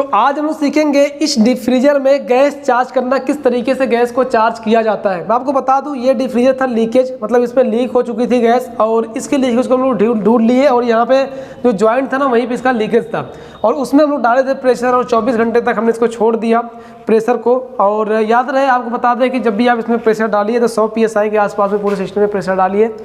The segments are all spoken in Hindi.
तो आज हम लोग सीखेंगे इस डीप फ्रीजर में गैस चार्ज करना, किस तरीके से गैस को चार्ज किया जाता है। मैं आपको बता दूं, ये डीप फ्रीजर था लीकेज, मतलब इसमें लीक हो चुकी थी गैस और इसके लीकेज को हम लोग ढूंढ लिए और यहाँ पे जो जॉइंट था ना वहीं पे इसका लीकेज था और उसमें हम लोग डाले थे प्रेशर और 24 घंटे तक हमने इसको छोड़ दिया प्रेशर को। और याद रहे आपको बता दें कि जब भी आप इसमें प्रेशर डालिए तो 100 PSI के आसपास में पूरे सिस्टम में प्रेशर डालिए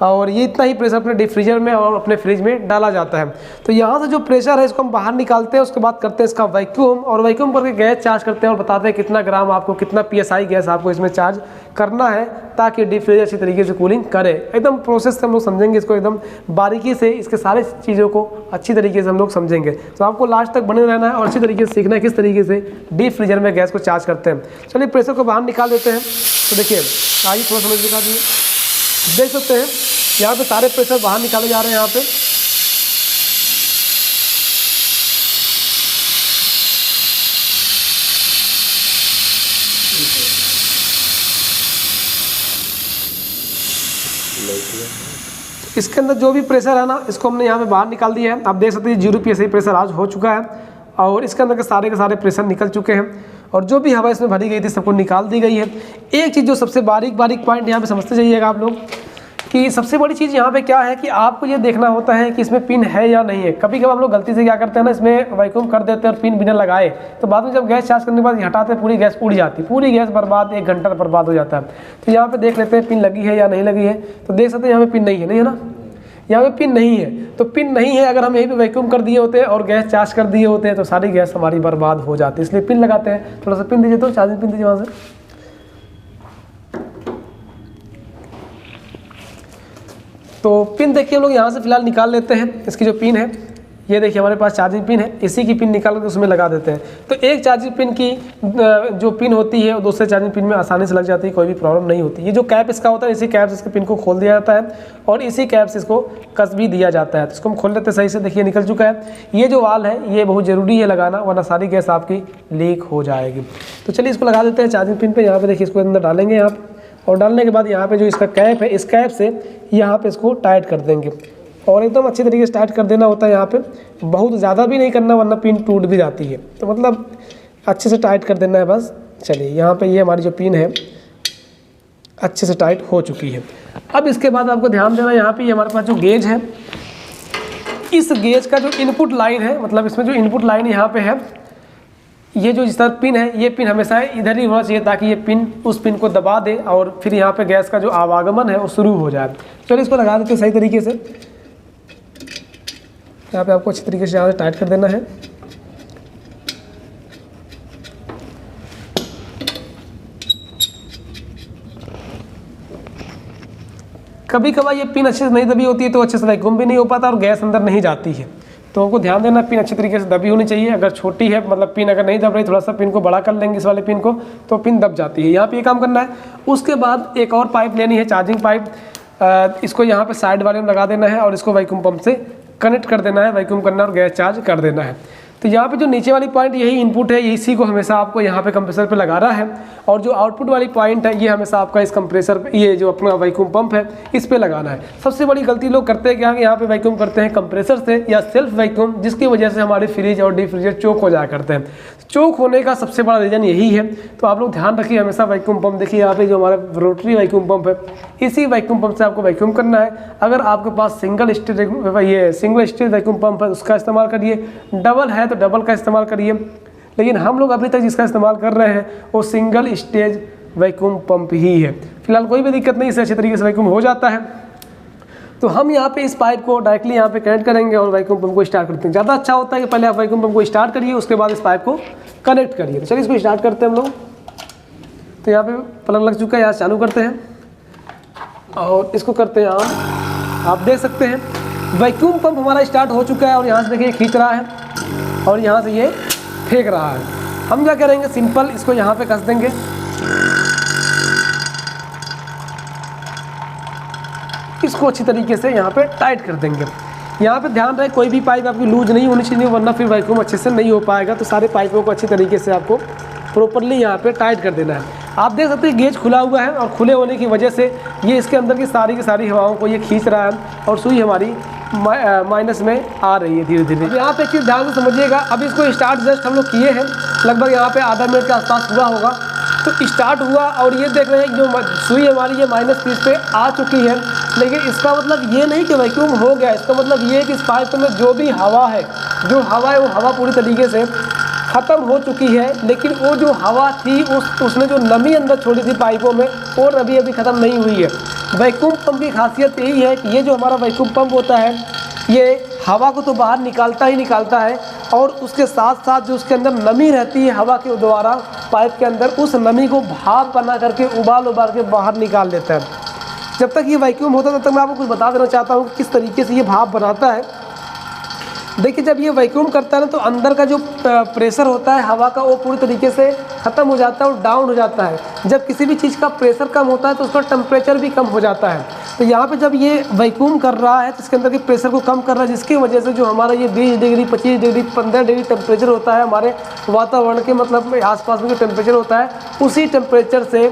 और ये इतना ही प्रेशर अपने डीप फ्रीजर में और अपने फ्रिज में डाला जाता है। तो यहाँ से जो प्रेशर है इसको हम बाहर निकालते हैं, उसके बाद करते हैं इसका वैक्यूम और वैक्यूम करके गैस चार्ज करते हैं और बताते हैं कितना ग्राम आपको, कितना PSI गैस आपको इसमें चार्ज करना है ताकि डीप फ्रीजर अच्छी तरीके से कूलिंग करे। एकदम प्रोसेस से हम लोग समझेंगे इसको, एकदम बारीकी से इसके सारे चीज़ों को अच्छी तरीके से हम लोग समझेंगे। तो आपको लास्ट तक बने रहना है और अच्छी तरीके से सीखना है किस तरीके से डीप फ्रीजर में गैस को चार्ज करते हैं। चलिए प्रेशर को बाहर निकाल देते हैं। तो देखिए आइए थोड़ा समझ दिखा दिए, देख सकते हैं यहाँ पे सारे प्रेशर बाहर निकाले जा रहे हैं। यहाँ पे इसके अंदर जो भी प्रेशर है ना इसको हमने यहाँ पे बाहर निकाल दिया है। आप देख सकते हैं 0 PSI प्रेशर आज हो चुका है और इसके अंदर के सारे प्रेशर निकल चुके हैं और जो भी हवा इसमें भरी गई थी सबको निकाल दी गई है। एक चीज़ जो सबसे बारीक पॉइंट यहाँ पे समझते जाइएगा आप लोग कि सबसे बड़ी चीज़ यहाँ पे क्या है कि आपको ये देखना होता है कि इसमें पिन है या नहीं है। कभी कभी हम लोग गलती से क्या करते हैं ना, इसमें वैक्यूम कर देते हैं और पिन बिना लगाए, तो बाद में जब गैस चार्ज करने के बाद हटाते हैं पूरी गैस उड़ जाती है, पूरी गैस बर्बाद, 1 घंटा बर्बाद हो जाता है। तो यहाँ पे देख लेते हैं पिन लगी है या नहीं लगी है। तो देख सकते हैं यहाँ पे पिन नहीं है, नहीं है ना, यहाँ पे पिन नहीं है। तो पिन नहीं है, अगर हम यहीं पे वैक्यूम कर दिए होते और गैस चार्ज कर दिए होते तो सारी गैस हमारी बर्बाद हो जाती है, इसलिए पिन लगाते हैं। थोड़ा सा पिन दीजिए, तो चार्जिंग पिन दीजिए वहाँ से। तो पिन देखिए हम लोग यहाँ से फिलहाल निकाल लेते हैं। इसकी जो पिन है ये देखिए हमारे पास चार्जिंग पिन है, इसी की पिन निकाल कर उसमें लगा देते हैं। तो एक चार्जिंग पिन की जो पिन होती है वो दूसरे चार्जिंग पिन में आसानी से लग जाती है, कोई भी प्रॉब्लम नहीं होती। ये जो कैप इसका होता है, इसी कैप से इसके पिन को खोल दिया जाता है और इसी कैप से इसको कस भी दिया जाता है। तो इसको हम खोल लेते हैं सही से, देखिए निकल चुका है। ये जो वाल है ये बहुत ज़रूरी है लगाना, वरना सारी गैस आपकी लीक हो जाएगी। तो चलिए इसको लगा देते हैं चार्जिंग पिन पर। यहाँ पर देखिए इसको अंदर डालेंगे आप और डालने के बाद यहाँ पे जो इसका कैप है, इस कैप से यहाँ पे इसको टाइट कर देंगे और एकदम अच्छी तरीके से टाइट कर देना होता है। यहाँ पे बहुत ज़्यादा भी नहीं करना वरना पिन टूट भी जाती है, तो मतलब अच्छे से टाइट कर देना है बस। चलिए यहाँ पे ये हमारी जो पिन है अच्छे से टाइट हो चुकी है। अब इसके बाद आपको ध्यान देना, यहाँ पे हमारे पास जो गेज है, इस गेज का जो इनपुट लाइन है, मतलब इसमें जो इनपुट लाइन यहाँ पे है, ये जो इस तरह पिन है, ये पिन हमेशा इधर ही होना चाहिए ताकि ये पिन उस पिन को दबा दे और फिर यहाँ पे गैस का जो आवागमन है वो शुरू हो जाए। चलिए इसको लगा देते हैं सही तरीके से। यहाँ पे आपको अच्छी तरीके से यहाँ से टाइट कर देना है। कभी कभार ये पिन अच्छे से नहीं दबी होती है तो अच्छे से वैक्यूम भी नहीं हो पाता और गैस अंदर नहीं जाती है। तो आपको ध्यान देना, पिन अच्छी तरीके से दबी होनी चाहिए। अगर छोटी है, मतलब पिन अगर नहीं दब रही, थोड़ा सा पिन को बड़ा कर लेंगे इस वाले पिन को, तो पिन दब जाती है। यहाँ पे ये काम करना है। उसके बाद एक और पाइप लेनी है, चार्जिंग पाइप। इसको यहाँ पे साइड वाले में लगा देना है और इसको वैक्यूम पंप से कनेक्ट कर देना है, वैक्यूम करना है और गैस चार्ज कर देना है। तो यहाँ पे जो नीचे वाली पॉइंट यही इनपुट है, इसी को हमेशा आपको यहाँ पे कंप्रेसर पे लगाना है और जो आउटपुट वाली पॉइंट है ये हमेशा आपका इस कंप्रेसर पे, ये जो अपना वैक्यूम पंप है इस पे लगाना है। सबसे बड़ी गलती लोग करते हैं क्या कि यहाँ पे वैक्यूम करते हैं कंप्रेसर से या सेल्फ वैक्यूम, जिसकी वजह से हमारे फ्रिज और डीप फ्रीजर चोक हो जाया करते हैं। चोक होने का सबसे बड़ा रीज़न यही है। तो आप लोग ध्यान रखिए हमेशा वैक्यूम पंप, देखिए यहाँ पे जो हमारा रोटरी वैक्यूम पंप है, इसी वैक्यूम पंप से आपको वैक्यूम करना है। अगर आपके पास सिंगल स्टेज वैक्यूम पंप है उसका इस्तेमाल करिए, डबल है तो डबल का इस्तेमाल करिए, लेकिन हम लोग अभी तक जिसका इस्तेमाल कर रहे हैं वो सिंगल स्टेज वैक्यूम पंप ही है। फिलहाल कोई भी दिक्कत नहीं, इससे अच्छे तरीके से वैक्यूम हो जाता है। तो हम यहाँ पे इस पाइप को डायरेक्टली यहाँ पे कनेक्ट करेंगे और वैक्यूम पंप को स्टार्ट करते हैं। ज़्यादा अच्छा होता है कि पहले आप वैक्यूम पंप को स्टार्ट करिए, उसके बाद इस पाइप को कनेक्ट करिए। तो चलिए इसको स्टार्ट करते हैं हम लोग। तो यहाँ पे प्लग लग चुका है, यहाँ चालू करते हैं और इसको करते हैं ऑन। आप देख सकते हैं वैक्यूम पंप हमारा स्टार्ट हो चुका है और यहाँ से देखिए खींच रहा है और यहाँ से ये फेंक रहा है। हम क्या करेंगे, सिंपल इसको यहाँ पे कस देंगे। इसको अच्छी तरीके से यहाँ पे टाइट कर देंगे। यहाँ पे ध्यान रहे कोई भी पाइप आपकी लूज नहीं होनी चाहिए, वरना फिर वैक्यूम अच्छे से नहीं हो पाएगा। तो सारे पाइपों को अच्छी तरीके से आपको प्रॉपरली यहाँ पे टाइट कर देना है। आप देख सकते हैं गेज खुला हुआ है और खुले होने की वजह से ये इसके अंदर की सारी हवाओं को ये खींच रहा है और सुई हमारी माइनस में आ रही है धीरे धीरे। यहाँ पे एक चीज़ ध्यान से समझिएगा, अभी इसको स्टार्ट जस्ट हम लोग किए हैं, लगभग यहाँ पे आधा मिनट के आसपास हुआ होगा। तो स्टार्ट हुआ और ये देख रहे हैं कि जो सुई हमारी ये -30 पे आ चुकी है, लेकिन इसका मतलब ये नहीं कि वैक्यूम हो गया। इसका मतलब ये है कि इस पाइप में जो भी हवा है, जो हवा है वो हवा पूरी तरीके से ख़त्म हो चुकी है, लेकिन वो जो हवा थी उसने जो नमी अंदर छोड़ी थी पाइपों में, वो नमी अभी ख़त्म नहीं हुई है। वैक्यूम पंप की खासियत यही है कि ये जो हमारा वैक्यूम पंप होता है, ये हवा को तो बाहर निकालता ही निकालता है, और उसके साथ साथ जो उसके अंदर नमी रहती है हवा के द्वारा पाइप के अंदर, उस नमी को भाप बना करके उबाल के बाहर निकाल देता है। जब तक ये वैक्यूम होता है तब तक मैं आपको कुछ बता देना चाहता हूँ किस तरीके से ये भाप बनाता है। देखिए, जब ये वैक्यूम करता है ना, तो अंदर का जो प्रेशर होता है हवा का, वो पूरी तरीके से ख़त्म हो जाता है और डाउन हो जाता है। जब किसी भी चीज़ का प्रेशर कम होता है तो उसका टेम्परेचर भी कम हो जाता है। तो यहाँ पे जब ये वैक्यूम कर रहा है तो इसके अंदर के प्रेशर को कम कर रहा है, जिसकी वजह से जो हमारा ये 20 डिग्री 25 डिग्री 15 डिग्री टेम्परेचर होता है हमारे वातावरण के मतलब आसपास में जो टेम्परेचर होता है, उसी टेम्परेचर से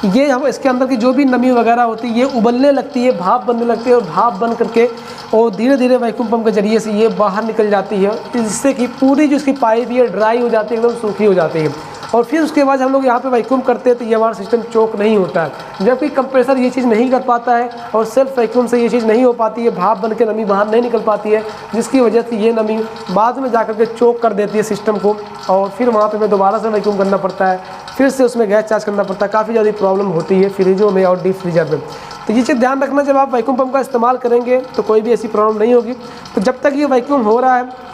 ये हम इसके अंदर की जो भी नमी वगैरह होती है ये उबलने लगती है, भाप बनने लगती है, और भाप बन करके और धीरे धीरे वैक्यूम पंप के जरिए से ये बाहर निकल जाती है, जिससे कि पूरी जो इसकी पाइप ये ड्राई हो जाती है, एकदम सूखी हो जाती है। और फिर उसके बाद हम लोग यहाँ पे वैक्यूम करते हैं तो ये हमारा सिस्टम चोक नहीं होता है, जबकि कंप्रेसर ये चीज़ नहीं कर पाता है और सेल्फ वैक्यूम से ये चीज़ नहीं हो पाती है, भाप बन के नमी बाहर नहीं निकल पाती है, जिसकी वजह से ये नमी बाद में जाकर के चोक कर देती है सिस्टम को, और फिर वहाँ पे हमें दोबारा से वैक्यूम करना पड़ता है, फिर से उसमें गैस चार्ज करना पड़ता है। काफ़ी ज़्यादा प्रॉब्लम होती है फ्रिजों में और डीप फ्रीजर में। तो ये चीज़ ध्यान रखना, जब आप वैक्यूम पंप का इस्तेमाल करेंगे तो कोई भी ऐसी प्रॉब्लम नहीं होगी। तो जब तक ये वैक्यूम हो रहा है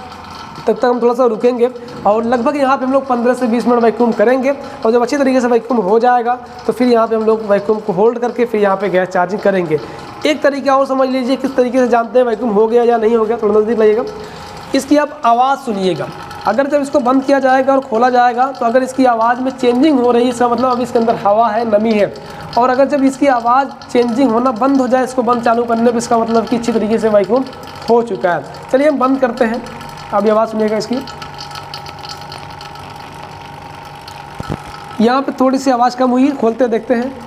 तब तक हम थोड़ा सा रुकेंगे, और लगभग यहाँ पे हम लोग 15 से 20 मिनट वैक्यूम करेंगे, और जब अच्छी तरीके से वैक्यूम हो जाएगा तो फिर यहाँ पे हम लोग वैक्यूम को होल्ड करके फिर यहाँ पे गैस चार्जिंग करेंगे। एक तरीका और समझ लीजिए किस तरीके से जानते हैं वैक्यूम हो गया या नहीं हो गया, थोड़ा नज़दीक लाइएगा। इसकी आप आवाज़ सुनिएगा, अगर जब इसको बंद किया जाएगा और खोला जाएगा तो अगर इसकी आवाज़ में चेंजिंग हो रही है, इसका मतलब अभी इसके अंदर हवा है, नमी है। और अगर जब इसकी आवाज़ चेंजिंग होना बंद हो जाए, इसको बंद चालू करने पर, इसका मतलब कि अच्छी तरीके से वैक्यूम हो चुका है। चलिए हम बंद करते हैं, अभी आवाज़ सुनिएगा इसकी। यहाँ पे थोड़ी सी आवाज़ कम हुई, खोलते देखते हैं।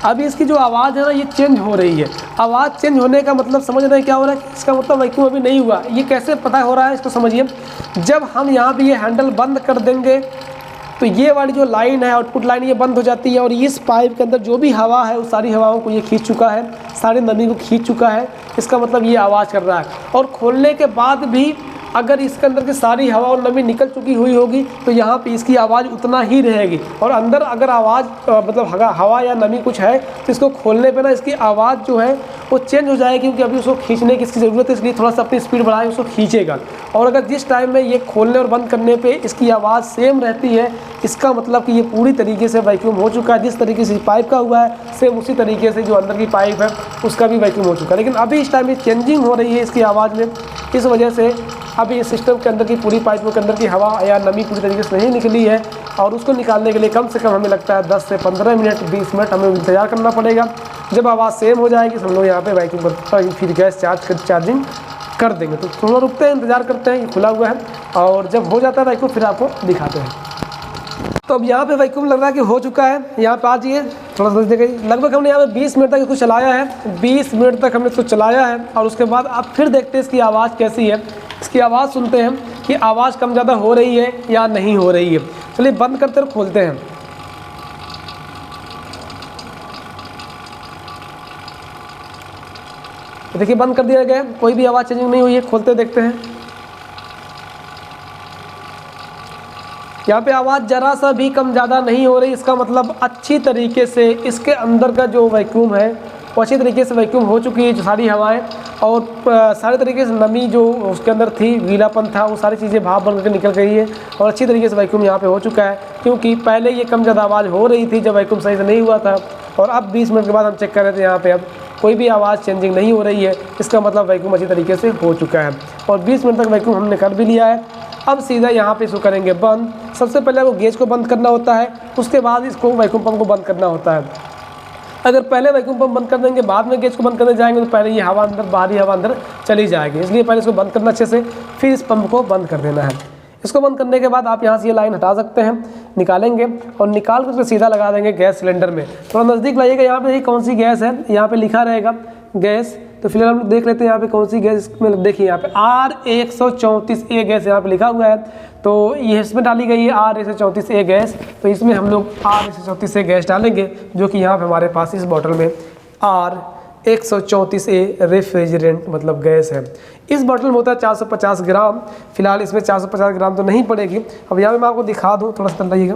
अभी इसकी जो आवाज़ है ना ये चेंज हो रही है। आवाज़ चेंज होने का मतलब समझ रहे हैं क्या हो रहा है, इसका मतलब वैक्यूम अभी नहीं हुआ। ये कैसे पता हो रहा है इसको समझिए, जब हम यहाँ पे ये हैंडल बंद कर देंगे तो ये वाली जो लाइन है, आउटपुट लाइन, ये बंद हो जाती है, और इस पाइप के अंदर जो भी हवा है उस सारी हवाओं को ये खींच चुका है, सारी नमी को खींच चुका है। इसका मतलब ये आवाज़ कर रहा है। और खोलने के बाद भी अगर इसके अंदर की सारी हवा और नमी निकल चुकी हुई होगी तो यहाँ पे इसकी आवाज़ उतना ही रहेगी, और अंदर अगर आवाज़ मतलब हवा या नमी कुछ है तो इसको खोलने पे ना इसकी आवाज़ जो है वो चेंज हो जाएगी, क्योंकि अभी उसको खींचने की इसकी ज़रूरत है, इसलिए थोड़ा सा अपनी स्पीड बढ़ाए उसको खींचेगा। और अगर जिस टाइम में ये खोलने और बंद करने पे इसकी आवाज़ सेम रहती है, इसका मतलब कि ये पूरी तरीके से वैक्यूम हो चुका है। जिस तरीके से पाइप का हुआ है सेम उसी तरीके से जो अंदर की पाइप है उसका भी वैक्यूम हो चुका है। लेकिन अभी इस टाइम में चेंजिंग हो रही है इसकी आवाज़ में, इस वजह से अभी इस सिस्टम के अंदर की पूरी पाइपों के अंदर की हवा या नमी पूरी तरीके से नहीं निकली है, और उसको निकालने के लिए कम से कम हमें लगता है 10 से 15 मिनट 20 मिनट हमें इंतज़ार करना पड़ेगा। जब आवाज़ सेम हो जाएगी तो हम लोग यहाँ पे वैक्यूम पर फिर गैस चार्जिंग कर देंगे। तो थोड़ा रुकते हैं, इंतज़ार करते हैं, ये खुला हुआ है, और जब हो जाता है वैक्यूम फिर आपको दिखाते हैं। तो अब यहाँ पे वैक्यूम लग रहा है कि हो चुका है। यहाँ पे आ जाइए, थोड़ा सा देखिए, लगभग हमने यहाँ पे 20 मिनट तक इसको चलाया है। 20 मिनट तक हमने इसको चलाया है, और उसके बाद आप फिर देखते हैं इसकी आवाज़ कैसी है। इसकी आवाज़ सुनते हैं कि आवाज़ कम ज़्यादा हो रही है या नहीं हो रही है। चलिए बंद करते और खोलते हैं। देखिए बंद कर दिया गया, कोई भी आवाज़ चेंजिंग नहीं हुई है। खोलते देखते हैं, यहाँ पे आवाज़ ज़रा सा भी कम ज़्यादा नहीं हो रही। इसका मतलब अच्छी तरीके से इसके अंदर का जो वैक्यूम है वो अच्छी तरीके से वैक्यूम हो चुकी है। जो सारी हवाएं और सारे तरीके से नमी जो उसके अंदर थी, गीलापन था, वो सारी चीज़ें भाप बन कर निकल गई है, और अच्छी तरीके से वैक्यूम यहाँ पे हो चुका है। क्योंकि पहले ये कम ज़्यादा आवाज़ हो रही थी जब वैक्यूम सही से नहीं हुआ था, और अब 20 मिनट के बाद हम चेक कर रहे थे, यहाँ पे अब कोई भी आवाज़ चेंजिंग नहीं हो रही है। इसका मतलब वैक्यूम अच्छी तरीके से हो चुका है, और 20 मिनट तक वैक्यूम हमने कर भी लिया है। अब सीधा यहाँ पे इसको करेंगे बंद। सबसे पहले वो गेज को बंद करना होता है, उसके बाद इसको वैक्यूम पंप को बंद करना होता है। अगर पहले वैक्यूम पंप बंद कर देंगे बाद में गेज को बंद करने जाएंगे तो पहले ये हवा अंदर, बाहरी हवा अंदर चली जाएगी। इसलिए पहले इसको बंद करना अच्छे से, फिर इस पंप को बंद कर देना है। इसको बंद करने के बाद आप यहाँ से ये लाइन हटा सकते हैं, निकालेंगे और निकाल कर सीधा लगा देंगे गैस सिलेंडर में। थोड़ा नज़दीक लाइएगा, यहाँ पे कौन सी गैस है, यहाँ पे लिखा रहेगा गैस। तो फिलहाल हम लोग देख लेते हैं यहाँ पे कौन सी गैस में, देखिए यहाँ पे R134A गैस यहाँ पे लिखा हुआ है, तो ये इसमें डाली गई है R134A गैस। तो इसमें हम लोग R134A गैस डालेंगे, जो कि यहाँ पे हमारे पास इस बॉटल में R134A रेफ्रिजरेंट मतलब गैस है। इस बॉटल में होता है 450 ग्राम, फिलहाल इसमें 450 ग्राम तो नहीं पड़ेगी। अब यहाँ पे मैं आपको दिखा दूँ, थोड़ा सा लाइएगा,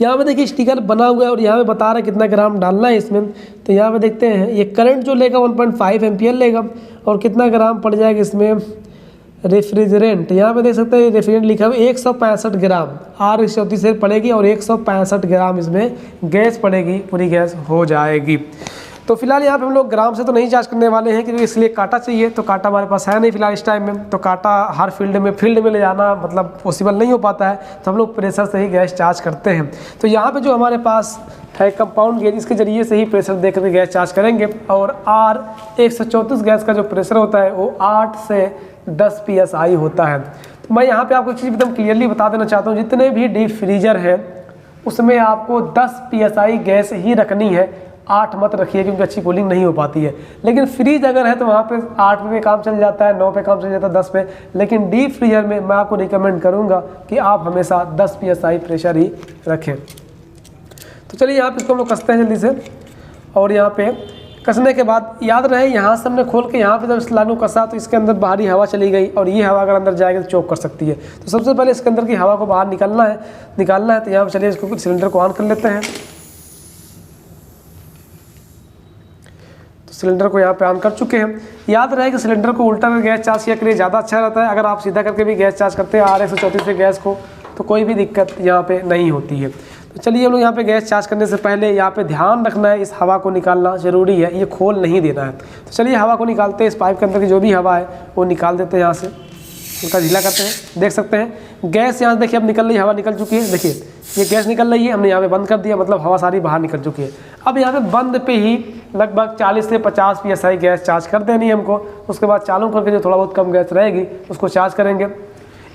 यहाँ पे देखिए स्टिकर बना हुआ है और यहाँ पे बता रहा है कितना ग्राम डालना है इसमें। तो यहाँ पे देखते हैं ये करंट जो लेगा 1.5 एम्पियर लेगा और कितना ग्राम पड़ जाएगा इसमें रेफ्रिजरेंट। यहाँ पे देख सकते हैं रेफ्रिजरेंट लिखा हुआ है 165 ग्राम R134 पड़ेगी और 165 ग्राम इसमें गैस पड़ेगी, पूरी गैस हो जाएगी। तो फिलहाल यहाँ पे हम लोग ग्राम से तो नहीं चार्ज करने वाले हैं, क्योंकि इसलिए कांटा चाहिए, तो कांटा हमारे पास है नहीं फिलहाल इस टाइम में। तो कांटा हर फील्ड में ले जाना मतलब पॉसिबल नहीं हो पाता है, तो हम लोग प्रेशर से ही गैस चार्ज करते हैं। तो यहाँ पे जो हमारे पास है कंपाउंड गेज, इसके ज़रिए से ही प्रेशर देकर के गैस चार्ज करेंगे। और R134 गैस का जो प्रेशर होता है वो 8 से 10 PSI होता है। तो मैं यहाँ पर आपको एक चीज़ एकदम क्लियरली बता देना चाहता हूँ, जितने भी डीप फ्रीजर है उसमें आपको 10 PSI गैस ही रखनी है, 8 मत रखिए, क्योंकि अच्छी कूलिंग नहीं हो पाती है। लेकिन फ्रीज अगर है तो वहाँ पे 8 पे काम चल जाता है, 9 पे काम चल जाता है, 10 पे। लेकिन डीप फ्रीजर में मैं आपको रिकमेंड करूँगा कि आप हमेशा 10 PSI प्रेशर ही रखें। तो चलिए यहाँ पे इसको हम लोग कसते हैं जल्दी से। और यहाँ पे कसने के बाद याद रहे, यहाँ से हमने खोल के यहाँ पे जब इस लाइन को कसा तो इसके अंदर बाहरी हवा चली गई, और ये हवा अगर अंदर जाएगी तो चोक कर सकती है। तो सबसे पहले इसके अंदर की हवा को बाहर निकालना है। तो यहाँ पर चलिए इसको सिलेंडर को ऑन कर लेते हैं। सिलेंडर को यहाँ पे ऑन कर चुके हैं। याद रहे कि सिलेंडर को उल्टा कर गैस चार्ज किया के लिए ज़्यादा अच्छा रहता है। अगर आप सीधा करके भी गैस चार्ज करते हैं R134 से गैस को, तो कोई भी दिक्कत यहाँ पे नहीं होती है। तो चलिए हम लोग यहाँ पे गैस चार्ज करने से पहले यहाँ पे ध्यान रखना है, इस हवा को निकालना ज़रूरी है, ये खोल नहीं देना है। तो चलिए हवा को निकालते हैं, इस पाइप के अंदर की जो भी हवा है वो निकाल देते हैं यहाँ से, उनका ढीला करते हैं। देख सकते हैं गैस यहाँ देखिए अब निकल रही है, हवा निकल चुकी है। देखिए ये गैस निकल रही है, हमने यहाँ पे बंद कर दिया, मतलब हवा सारी बाहर निकल चुकी है। अब यहाँ पे बंद पे ही लगभग 40 से 50 PSI गैस चार्ज कर देनी है हमको। उसके बाद चालू करके जो थोड़ा बहुत कम गैस रहेगी उसको चार्ज करेंगे।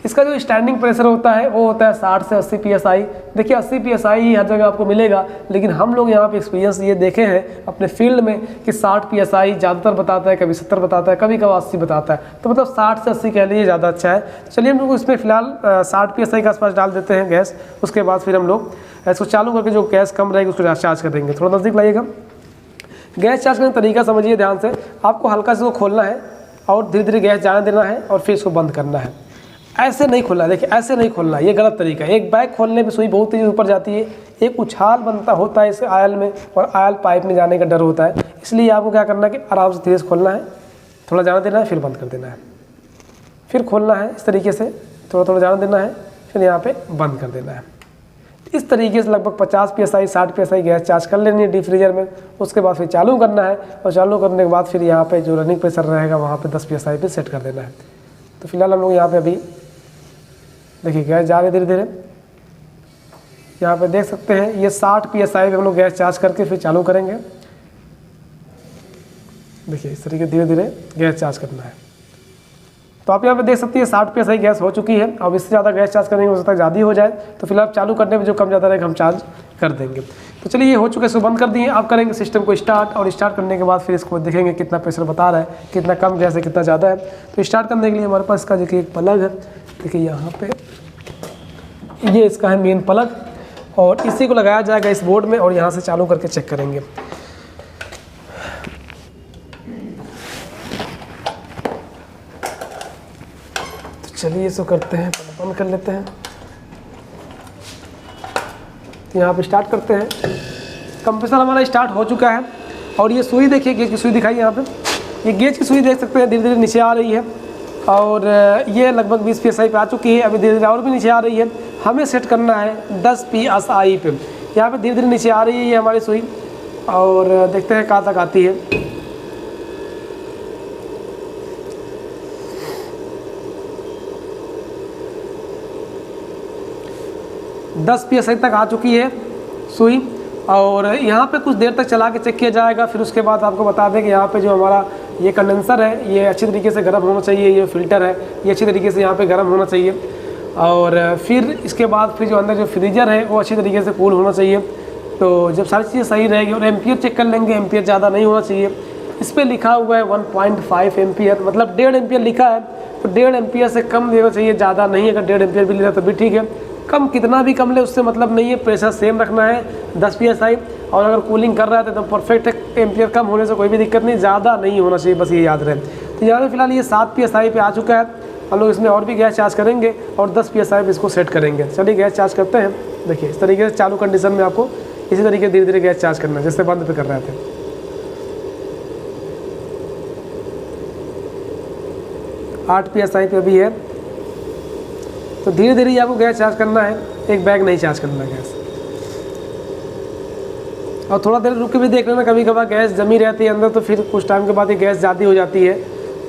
इसका जो स्टैंडिंग प्रेशर होता है वो होता है 60 से 80 PSI। देखिए 80 PSI ही हर जगह आपको मिलेगा, लेकिन हम लोग यहाँ पे एक्सपीरियंस ये देखे हैं अपने फील्ड में कि 60 PSI ज़्यादातर बताता है, कभी 70 बताता है, कभी कभी 80 बताता है। तो मतलब 60 से 80 कह लीजिए ज़्यादा अच्छा है। तो चलिए हम लोग इसमें फ़िलहाल 60 PSI के आसपास डाल देते हैं गैस। उसके बाद फिर हम लोग इसको चालू करके जो गैस कम रहेगी उसको चार्ज कर देंगे। थोड़ा नज़दीक लाइएगा। गैस चार्ज करने का तरीका समझिए ध्यान से। आपको हल्का से इसको खोलना है और धीरे धीरे गैस जाने देना है और फिर इसको बंद करना है। ऐसे नहीं खोलना है, देखिए ऐसे नहीं खोलना है, ये गलत तरीका है। एक बैग खोलने पे सुई बहुत तेज़ी ऊपर जाती है, एक उछाल बनता होता है इस आयल में और आयल पाइप में जाने का डर होता है। इसलिए आपको क्या करना है कि आराम से धीरे से खोलना है, थोड़ा जाने देना है, फिर बंद कर देना है, फिर खोलना है इस तरीके से, थोड़ा थोड़ा जाने देना है, फिर यहाँ पर बंद कर देना है। इस तरीके से लगभग 50 PSI 60 PSI गैस चार्ज कर लेनी है डीप फ्रीजर में। उसके बाद फिर चालू करना है और चालू करने के बाद फिर यहाँ पे जो रनिंग प्रेशर रहेगा वहाँ पे 10 PSI पे सेट कर देना है। तो फिलहाल हम लोग यहाँ पे अभी देखिए गैस जा रही धीरे धीरे, यहाँ पे देख सकते हैं ये 60 PSI पे हम लोग गैस चार्ज करके फिर चालू करेंगे। देखिए इस तरीके धीरे धीरे गैस चार्ज करना है। तो आप यहाँ पे देख सकते हैं 60 PSI गैस हो चुकी है। अब इससे ज़्यादा गैस चार्ज करने की हो सकता है ज़्यादा हो जाए, तो फिलहाल चालू करने में जो कम ज़्यादा रहेगा हम चार्ज कर देंगे। तो चलिए ये हो चुके, इसको बंद कर दिए। अब करेंगे सिस्टम को स्टार्ट, और स्टार्ट करने के बाद फिर इसको देखेंगे कितना प्रेशर बता रहा है, कितना कम गैस है, कितना ज़्यादा है। तो स्टार्ट करने के लिए हमारे पास इसका देखिए एक प्लग है, देखिए यहाँ पे ये इसका है मेन प्लग, और इसी को लगाया जाएगा इस बोर्ड में और यहाँ से चालू करके चेक करेंगे। चलिए इसको करते हैं, बंद कर लेते हैं। तो यहाँ पे स्टार्ट करते हैं। कंप्रेसर हमारा स्टार्ट हो चुका है और ये सुई देखिए, गेज की सुई दिखाई यहाँ पे, ये गेज की सुई देख सकते हैं धीरे धीरे नीचे आ रही है और ये लगभग 20 PSI पे आ चुकी है। अभी धीरे धीरे और भी नीचे आ रही है। हमें सेट करना है 10 PSI पे। यहाँ पे धीरे धीरे नीचे आ रही है ये हमारी सुई और देखते हैं कहाँ तक आती है। 10 PSI तक आ चुकी है सुई और यहाँ पे कुछ देर तक चला के चेक किया जाएगा। फिर उसके बाद आपको बता दें कि यहाँ पे जो हमारा ये कंडेंसर है ये अच्छी तरीके से गर्म होना चाहिए, ये फिल्टर है ये अच्छी तरीके से यहाँ पे गर्म होना चाहिए। और फिर इसके बाद फिर जो अंदर जो फ्रीजर है वो अच्छी तरीके से कूल होना चाहिए। तो जब सारी चीज़ें सही रहेगी और एम्पियर चेक कर लेंगे, एम्पियर ज़्यादा नहीं होना चाहिए। इस पर लिखा हुआ है 1.5 एम्पियर, मतलब 1.5 एम्पियर लिखा है, तो 1.5 एम्पियर से कम देना चाहिए, ज़्यादा नहीं। अगर 1.5 एम्पियर भी ले रहा तो भी ठीक है, कम कितना भी कम ले उससे मतलब नहीं है, प्रेशर सेम रखना है 10 PSI। और अगर कूलिंग कर रहा है तो परफेक्ट है, एम्पियर कम होने से कोई भी दिक्कत नहीं, ज़्यादा नहीं होना चाहिए, बस ये याद रहे। तो यहाँ पे फिलहाल ये 7 PSI पे आ चुका है, हम लोग इसमें और भी गैस चार्ज करेंगे और 10 PSI पे इसको सेट करेंगे। चलिए गैस चार्ज करते हैं। देखिए इस तरीके से चालू कंडीशन में आपको इसी तरीके धीरे धीरे गैस चार्ज करना है, जैसे बंद पे कर रहे थे। 8 PSI पे अभी है, तो धीरे धीरे आपको गैस चार्ज करना है, एक बैग नहीं चार्ज करना है गैस। और थोड़ा देर रुक के भी देख लेना, कभी कभार गैस जमी रहती है अंदर, तो फिर कुछ टाइम के बाद ये गैस ज़्यादा हो जाती है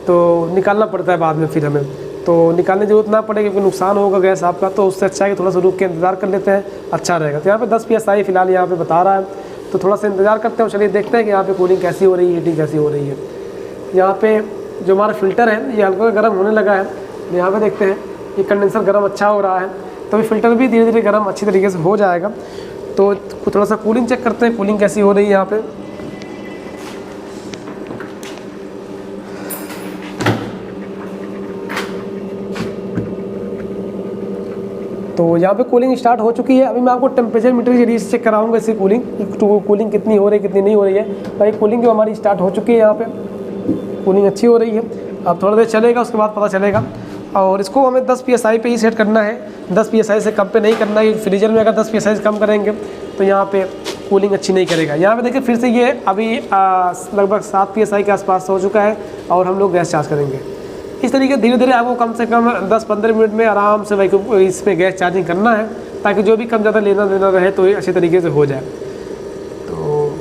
तो निकालना पड़ता है बाद में, फिर हमें तो निकालने की जरूरत ना पड़े क्योंकि नुकसान होगा गैस आपका, तो उससे अच्छा है कि थोड़ा सा रुक के इंतज़ार कर लेते हैं, अच्छा रहेगा। तो यहाँ पे 10 PSI फिलहाल यहाँ पे बता रहा है, तो थोड़ा सा इंतज़ार करते हैं। चलिए देखते हैं कि यहाँ पे कूलिंग कैसी हो रही है, हीटिंग कैसी हो रही है। यहाँ पे जो हमारा फ़िल्टर है ये हल्का गर्म होने लगा है, यहाँ पे देखते हैं ये कंडेंसर गर्म अच्छा हो रहा है, तो ये फ़िल्टर भी धीरे धीरे गर्म अच्छी तरीके से हो जाएगा। तो थोड़ा सा कूलिंग चेक करते हैं, कूलिंग कैसी हो रही है यहाँ पे। तो यहाँ पे कूलिंग स्टार्ट हो चुकी है। अभी मैं आपको टेम्परेचर मीटर के जरिए से चेक कराऊंगा इसकी कूलिंग कितनी हो रही है कितनी नहीं हो रही है। भाई कूलिंग जो हमारी स्टार्ट हो चुकी है, यहाँ पे कूलिंग अच्छी हो रही है। अब थोड़ा देर चलेगा, उसके बाद पता चलेगा। और इसको हमें 10 PSI पे ही सेट करना है, 10 PSI से कम पे नहीं करना है। फ्रीजर में अगर 10 PSI से कम करेंगे तो यहाँ पे कूलिंग अच्छी नहीं करेगा। यहाँ पे देखिए फिर से ये अभी लगभग 7 PSI के आसपास हो चुका है और हम लोग गैस चार्ज करेंगे। इस तरीके धीरे धीरे आपको कम से कम 10-15 मिनट में आराम से भाई इसमें गैस चार्जिंग करना है, ताकि जो भी कम ज़्यादा लेना देना रहे तो ये अच्छे तरीके से हो जाए। तो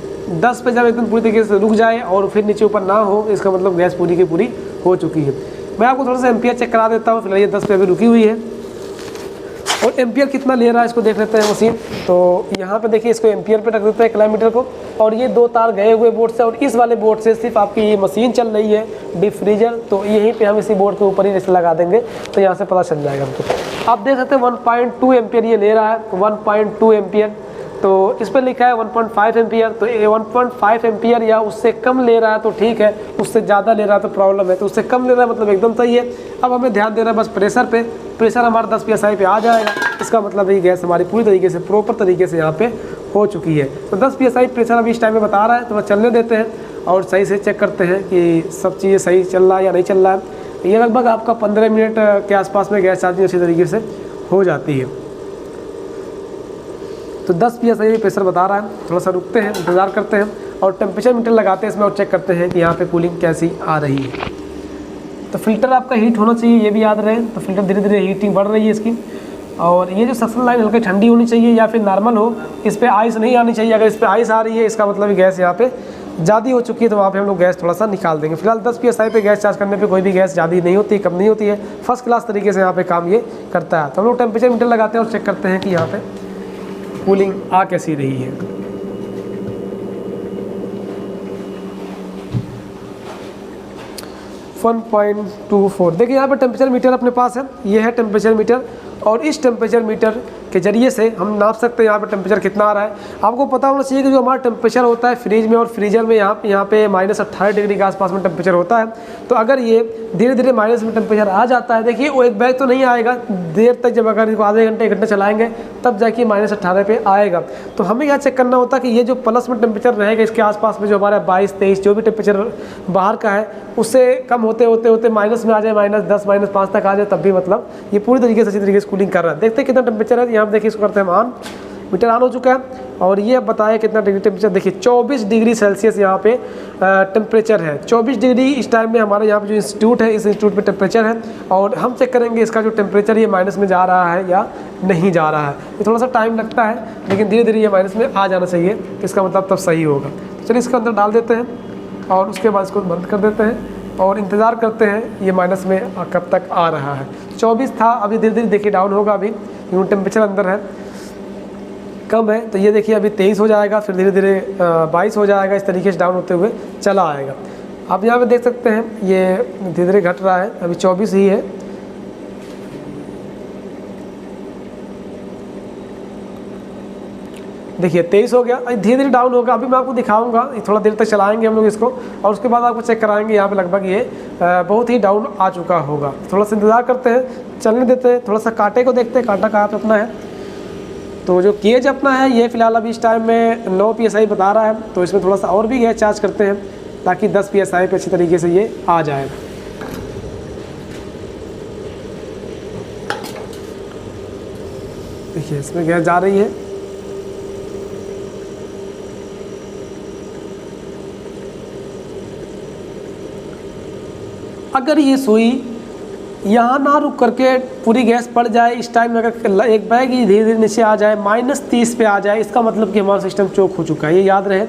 10 पे जब एकदम पूरी तरीके से रुक जाए और फिर नीचे ऊपर ना हो, इसका मतलब गैस पूरी की पूरी हो चुकी है। मैं आपको थोड़ा सा एम्पियर चेक करा देता हूँ। फिलहाल ये 10 पे अभी रुकी हुई है और एम्पियर कितना ले रहा है इसको देख लेते हैं मशीन। तो यहाँ पे देखिए इसको एम्पियर पे रख देते हैं किलोमीटर को, और ये 2 तार गए हुए बोर्ड से और इस वाले बोर्ड से सिर्फ आपकी ये मशीन चल रही है डीप फ्रीजर, तो यहीं पे हम इसी बोर्ड के ऊपर ही जैसे लगा देंगे तो यहाँ से पता चल जाएगा हमको। आप देख सकते हैं 1.2 एम्पियर ये ले रहा है, 1.2 एम्पियर। तो इस पर लिखा है 1.5 एम्पियर, तो ये 1.5 एम्पियर या उससे कम ले रहा है तो ठीक है, उससे ज़्यादा ले रहा है तो प्रॉब्लम है। तो उससे कम ले रहा है मतलब एकदम सही है। अब हमें ध्यान देना है बस प्रेशर पे, प्रेशर हमारा 10 PSI पे आ जाएगा, इसका मतलब ये गैस हमारी पूरी तरीके से प्रॉपर तरीके से यहाँ पे हो चुकी है। तो 10 PSI प्रेशर अभी इस टाइम में बता रहा है, तो बस चलने देते हैं और सही से चेक करते हैं कि सब चीज़ें सही चल रहा है या नहीं चल रहा है। ये लगभग आपका 15 मिनट के आसपास में गैस चार्जिंग अच्छी तरीके से हो जाती है। तो 10 PSI प्रेशर बता रहा है, थोड़ा सा रुकते हैं, इंतज़ार करते हैं और टेम्परेचर मीटर लगाते हैं इसमें और चेक करते हैं कि यहाँ पे कूलिंग कैसी आ रही है। तो फिल्टर आपका हीट होना चाहिए, ये भी याद रहे। तो फिल्टर धीरे धीरे हीटिंग बढ़ रही है इसकी, और ये जो सक्शन लाइन हल्की ठंडी होनी चाहिए या फिर नॉर्मल हो, इस पर आइस नहीं आनी चाहिए। अगर इस पर आइस आ रही है इसका मतलब गैस यहाँ पे ज़्यादा हो चुकी है, तो वहाँ पे हम लोग गैस थोड़ा सा निकाल देंगे। फिलहाल 10 PSI पे गैस चार्ज करने पे कोई भी गैस ज़्यादा नहीं होती, कम नहीं होती है, फर्स्ट क्लास तरीके से यहाँ पे काम ये करता है। तो हम लोग टेम्परेचर मीटर लगाते हैं और चेक करते हैं कि यहाँ पे कूलिंग आ कैसी रही है। .24 देखिए यहाँ पर टेम्परेचर मीटर अपने पास है, ये है टेम्परेचर मीटर, और इस टेम्परेचर मीटर के जरिए से हम नाप सकते हैं यहाँ पे टेम्परेचर कितना आ रहा है। आपको पता होना चाहिए कि जो हमारा टेम्परेचर होता है फ्रिज में और फ्रीजर में यहाँ पे -18 डिग्री के आसपास में टेम्परेचर होता है। तो अगर ये धीरे धीरे माइनस में टेम्परेचर आ जाता है, देखिए वो एक बैग तो नहीं आएगा देर तक, जब अगर इसको आधे घंटे 1 घंटे चलाएंगे तब जाके -18 पे आएगा। तो हमें क्या चेक करना होता है कि ये जो प्लस में टेम्परेचर रहेगा इसके आसपास में, जो हमारा 22-23 जो भी टेम्परेचर बाहर का है उससे कम होते होते माइनस में आ जाए, -10 -5 तक आ जाए, तब भी मतलब ये पूरी तरीके से अच्छी तरीके से कूलिंग कर रहा है। देखते हैं कितना टेम्परेचर है। यहाँ पे देखिए इसको करते हैं ऑन, मीटर ऑन हो चुका है और ये बताया कितना डिग्री टेम्परेचर। देखिए 24 डिग्री सेल्सियस यहाँ पे टेम्परेचर है। 24 डिग्री इस टाइम में हमारे यहाँ पे जो इंस्टीट्यूट है, इस इंस्टीट्यूट पे टेम्परेचर है, और हम चेक करेंगे इसका जो टेम्परेचर ये माइनस में जा रहा है या नहीं जा रहा है। ये थोड़ा सा टाइम लगता है, लेकिन धीरे धीरे ये माइनस में आ जाना चाहिए, इसका मतलब तब सही होगा। तो चलिए इसके अंदर डाल देते हैं और उसके बाद इसको बंद कर देते हैं और इंतज़ार करते हैं ये माइनस में कब तक आ रहा है। 24 था, अभी धीरे धीरे देखिए डाउन होगा, अभी यूँ टेम्परेचर अंदर है कम है, तो ये देखिए अभी 23 हो जाएगा, फिर धीरे धीरे 22 हो जाएगा, इस तरीके से डाउन होते हुए चला आएगा। आप यहाँ पे देख सकते हैं ये धीरे धीरे घट रहा है, अभी 24 ही है। देखिए 23 हो गया, धीरे धीरे डाउन होगा। अभी मैं आपको दिखाऊंगा, थोड़ा देर तक चलाएंगे हम लोग इसको और उसके बाद आपको चेक कराएंगे। यहाँ पे लगभग ये बहुत ही डाउन आ चुका होगा। थोड़ा सा इंतज़ार करते हैं, चलने देते हैं, थोड़ा सा कांटे को देखते हैं कांटा कहाँ पे अपना है। तो जो गेज अपना है ये फ़िलहाल अभी इस टाइम में 9 PSI बता रहा है, तो इसमें थोड़ा सा और भी गैस चार्ज करते हैं ताकि 10 PSI पे अच्छी तरीके से ये आ जाए। देखिए इसमें गैस जा रही है। अगर ये सुई यहाँ ना रुक करके पूरी गैस पड़ जाए, इस टाइम में अगर एक बैग ही धीरे धीरे नीचे आ जाए, -30 पे आ जाए, इसका मतलब कि हमारा सिस्टम चोक हो चुका है, ये याद रहे।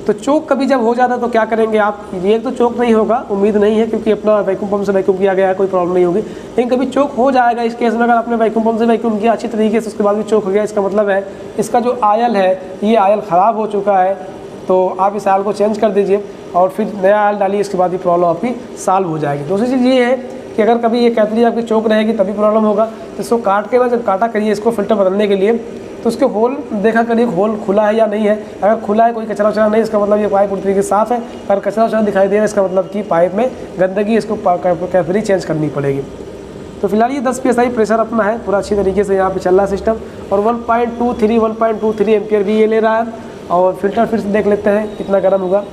तो चोक कभी जब हो जाता है तो क्या करेंगे आप, ये तो चोक नहीं होगा, उम्मीद नहीं है क्योंकि अपना वैक्यूम पंप से वैक्यूम किया गया है, कोई प्रॉब्लम नहीं होगी। लेकिन कभी चोक हो जाएगा इस केस में, अगर आपने वैक्यूम पंप से वैक्यूम किया अच्छी तरीके से, उसके बाद भी चोक हो गया, इसका मतलब है इसका जो आयल है ये आयल ख़राब हो चुका है। तो आप इस आयल को चेंज कर दीजिए और फिर नया आयल डालिए, इसके बाद ही प्रॉब्लम आपकी सॉल्व हो जाएगी। दूसरी चीज़ ये है कि अगर कभी ये कैपिलरी आपकी चोक रहेगी तभी प्रॉब्लम होगा, तो इसको काट के ना, जब काटा करिए इसको फ़िल्टर बदलने के लिए, तो उसके होल देखा करिए होल खुला है या नहीं है। अगर खुला है, कोई कचरा वचरा नहीं, इसका मतलब ये पाइप पूरी तरीके से साफ़ है। अगर कचरा वचरा दिखाई दे रहा है, इसका मतलब कि पाइप में गंदगी, इसको कैपिलरी चेंज करनी पड़ेगी। तो फिलहाल ये 10 PSI प्रेशर अपना है, पूरा अच्छी तरीके से यहाँ पे चल रहा है सिस्टम। और 1.23 एम्पियर भी ये ले रहा है। और फिल्टर फिर से देख लेते हैं कितना गर्म होगा।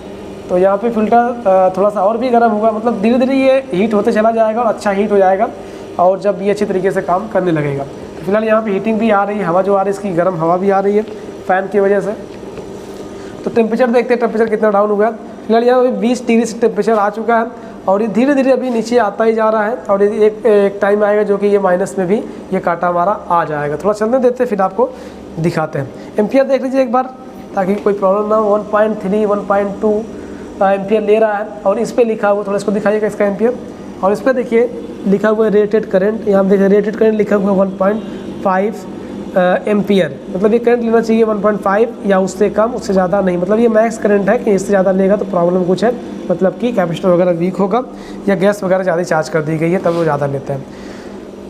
तो यहाँ पे फ़िल्टर थोड़ा सा और भी गर्म होगा, मतलब धीरे धीरे ये हीट होते चला जाएगा और अच्छा हीट हो जाएगा, और जब ये अच्छी तरीके से काम करने लगेगा। तो फिलहाल यहाँ पे हीटिंग भी आ रही है, हवा जो आ रही है इसकी गर्म हवा भी आ रही है फ़ैन की वजह से। तो टेम्परेचर देखते हैं टेम्परेचर कितना डाउन हुआ। फिलहाल यहाँ पे 20 डिग्री से टेम्परेचर आ चुका है और ये धीरे धीरे अभी नीचे आता ही जा रहा है। और एक टाइम आएगा जो कि ये माइनस में भी ये कांटा हमारा आ जाएगा। थोड़ा चलने देते हैं, फिर आपको दिखाते हैं। एम्पियर देख लीजिए एक बार ताकि कोई प्रॉब्लम ना हो। 1.3 1.2 एम्पियर ले रहा है और इस पर लिखा हुआ, थोड़ा इसको दिखाइएगा इसका एम्पियर। और इस पर देखिए लिखा हुआ है रेटेड करंट, यहाँ देखिए रेटेड करंट लिखा हुआ है 1.5 एम्पियर, मतलब ये करंट लेना चाहिए 1.5 या उससे कम, उससे ज़्यादा नहीं। मतलब ये मैक्स करंट है कि इससे ज़्यादा लेगा तो प्रॉब्लम कुछ है, मतलब कि कैपेसिटर वगैरह वीक होगा या गैस वगैरह ज़्यादा चार्ज कर दी गई है तब वो ज़्यादा लेते हैं।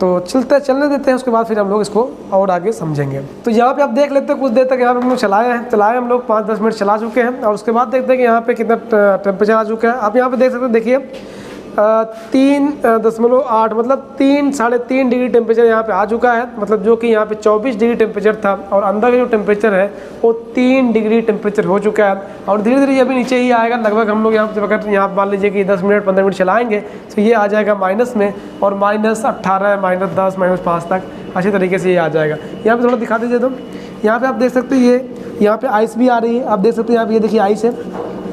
तो चलने देते हैं, उसके बाद फिर हम लोग इसको और आगे समझेंगे। तो यहाँ पे आप देख लेते हैं कुछ देर तक यहाँ पे हम लोग चलाए हम लोग 5-10 मिनट चला चुके हैं। और उसके बाद देखते हैं कि यहाँ पे कितना टेम्परेचर आ चुका है। आप यहाँ पे देख सकते हैं, देखिए 3.8 मतलब 3-3.5 डिग्री टेम्परेचर यहाँ पे आ चुका है। मतलब जो कि यहाँ पे 24 डिग्री टेम्परेचर था और अंदर का जो टेम्परेचर है वो 3 डिग्री टेम्परेचर हो चुका है। और धीरे धीरे ये भी नीचे ही आएगा। लगभग हम लोग यहाँ अगर यहाँ मान लीजिए कि 10 मिनट 15 मिनट चलाएंगे तो ये आ जाएगा माइनस में, और -18 -10 -5 तक अच्छी तरीके से ये आ जाएगा। यहाँ पे थोड़ा दिखा दीजिए। तो यहाँ पे आप देख सकते हैं ये यहाँ पे आइस भी आ रही है। आप देख सकते हैं यहाँ पे, ये देखिए आइस है,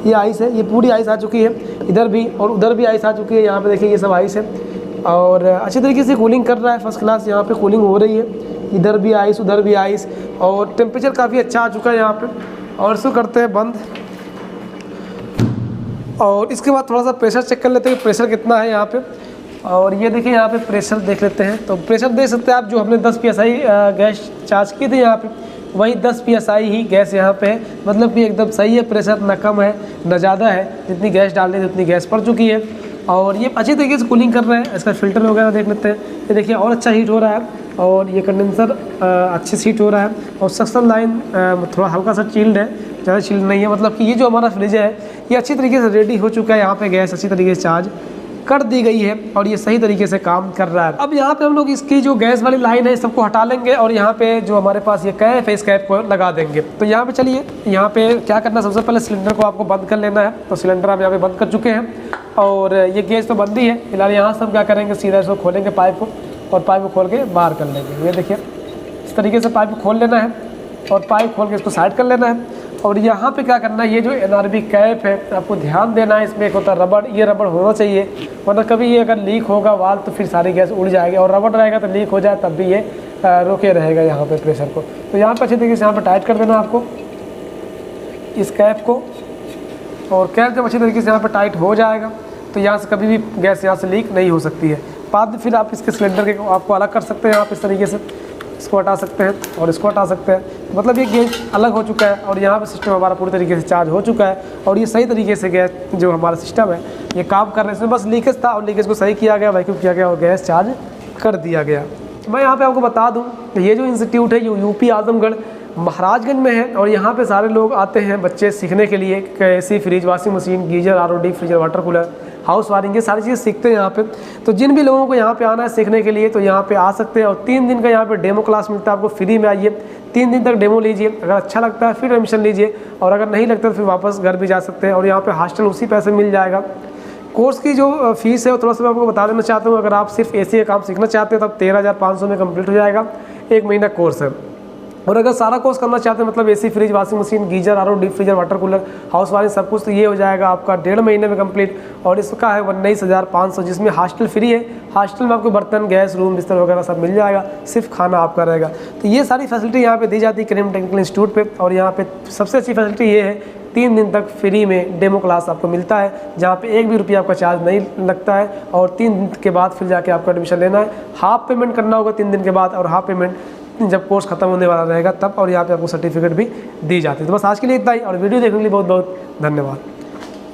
ये आइस है, ये पूरी आइस आ चुकी है। इधर भी और उधर भी आइस आ चुकी है। यहाँ पे देखिए ये सब आइस है और अच्छी तरीके से कूलिंग कर रहा है, फर्स्ट क्लास यहाँ पे कूलिंग हो रही है। इधर भी आइस उधर भी आइस, और टेम्परेचर काफ़ी अच्छा आ चुका है यहाँ पे। और इसको करते हैं बंद, और इसके बाद थोड़ा सा प्रेशर चेक कर लेते हैं कि प्रेशर कितना है यहाँ पे। और ये देखिए यहाँ पे प्रेशर देख लेते हैं। तो प्रेशर देख सकते हैं आप, जो हमने 10 PSI गैस चार्ज की थी यहाँ पे, वही 10 PSI ही गैस यहाँ पे है। मतलब कि एकदम सही है, प्रेशर ना कम है ना ज़्यादा है। जितनी गैस डालनी थी उतनी गैस पड़ चुकी है और ये अच्छी तरीके से कूलिंग कर रहा है। इसका फिल्टर वगैरह देख लेते हैं, ये देखिए और अच्छा हीट हो रहा है। और ये कंडेंसर अच्छे से हीट हो रहा है। और सक्शन लाइन थोड़ा हल्का सा चिल्ड है, ज़्यादा चिल्ड नहीं है। मतलब कि ये जो हमारा फ्रिज है ये अच्छी तरीके से रेडी हो चुका है। यहाँ पे गैस अच्छी तरीके से चार्ज कर दी गई है और ये सही तरीके से काम कर रहा है। अब यहाँ पे हम लोग इसकी जो गैस वाली लाइन है सबको हटा लेंगे और यहाँ पे जो हमारे पास ये कैप है इस कैप को लगा देंगे। तो यहाँ पे चलिए, यहाँ पे क्या करना, सबसे पहले सिलेंडर को आपको बंद कर लेना है। तो सिलेंडर आप यहाँ पे बंद कर चुके हैं और ये गैस तो बंद ही है। फिलहाल यहाँ से हम क्या करेंगे, सीधा इसको खोलेंगे पाइप को और पाइप को खोल के बाहर कर लेंगे। ये देखिए इस तरीके से पाइप को खोल लेना है और पाइप खोल के इसको साइड कर लेना है। और यहाँ पे क्या करना है, ये जो NRB कैप है आपको ध्यान देना है, इसमें एक होता है रबड़, ये रबड़ होना चाहिए, वरना कभी ये अगर लीक होगा वाल तो फिर सारी गैस उड़ जाएगी। और रबड़ रहेगा तो लीक हो जाए तब भी ये रोके रहेगा यहाँ पे प्रेशर को। तो यहाँ पे अच्छी तरीके से यहाँ पे टाइट कर देना आपको इस कैप को। और कैप जब अच्छी तरीके से यहाँ पर टाइट हो जाएगा तो यहाँ से कभी भी गैस यहाँ से लीक नहीं हो सकती है। बाद में फिर आप इसके सिलेंडर के आपको अलग कर सकते हैं, आप इस तरीके से इसको हटा सकते हैं और इसको हटा सकते हैं। मतलब ये गैस अलग हो चुका है और यहाँ पे सिस्टम हमारा पूरी तरीके से चार्ज हो चुका है और ये सही तरीके से गैस जो हमारा सिस्टम है ये काम कर रहे हैं। इसमें बस लीकेज था और लीकेज को सही किया गया, वैक्यूम किया गया और गैस चार्ज कर दिया गया। मैं यहाँ पे आपको बता दूँ, ये जो इंस्टीट्यूट है यूपी आजमगढ़ महाराजगंज में है और यहाँ पे सारे लोग आते हैं बच्चे सीखने के लिए, AC, fridge, washing machine, geyser, RO, freezer, water cooler, house wiring, ये सारी चीज़ें सीखते हैं यहाँ पे। तो जिन भी लोगों को यहाँ पे आना है सीखने के लिए तो यहाँ पे आ सकते हैं और 3 दिन का यहाँ पे डेमो क्लास मिलता है आपको, फ्री में आइए, 3 दिन तक डेमो लीजिए, अगर अच्छा लगता है फिर एडमिशन लीजिए और अगर नहीं लगता तो फिर वापस घर भी जा सकते हैं और यहाँ पे हॉस्टल उसी पैसे मिल जाएगा। कोर्स की जो फीस है वो थोड़ा सा मैं आपको बता देना चाहता हूँ। अगर आप सिर्फ एसी का काम सीखना चाहते हैं तब 13,500 में कंप्लीट हो जाएगा, 1 महीना कोर्स है। और अगर सारा कोर्स करना चाहते हैं मतलब AC, fridge, washing machine, geyser, RO, freezer, water cooler, house wiring सब कुछ, तो ये हो जाएगा आपका 1.5 महीने में कंप्लीट और इसका है 19,500, जिसमें हॉस्टल फ्री है। हॉस्टल में आपको बर्तन, गैस, रूम, बिस्तर वगैरह सब मिल जाएगा, सिर्फ खाना आपका रहेगा। तो ये सारी फैसिलिटी यहाँ पे दी जाती है करीम टेक्निकल इंस्टीट्यूट पे। और यहाँ पे सबसे अच्छी फैसिलिटी ये है 3 दिन तक फ्री में डेमो क्लास आपको मिलता है, जहाँ पे 1 भी रुपया आपका चार्ज नहीं लगता है और 3 दिन के बाद फिर जाके आपको एडमिशन लेना है। हाफ पेमेंट करना होगा 3 दिन के बाद और हाफ पेमेंट जब कोर्स खत्म होने वाला रहेगा तब, और यहाँ पे आपको सर्टिफिकेट भी दी जाती है। तो बस आज के लिए इतना ही और वीडियो देखने के लिए बहुत बहुत धन्यवाद।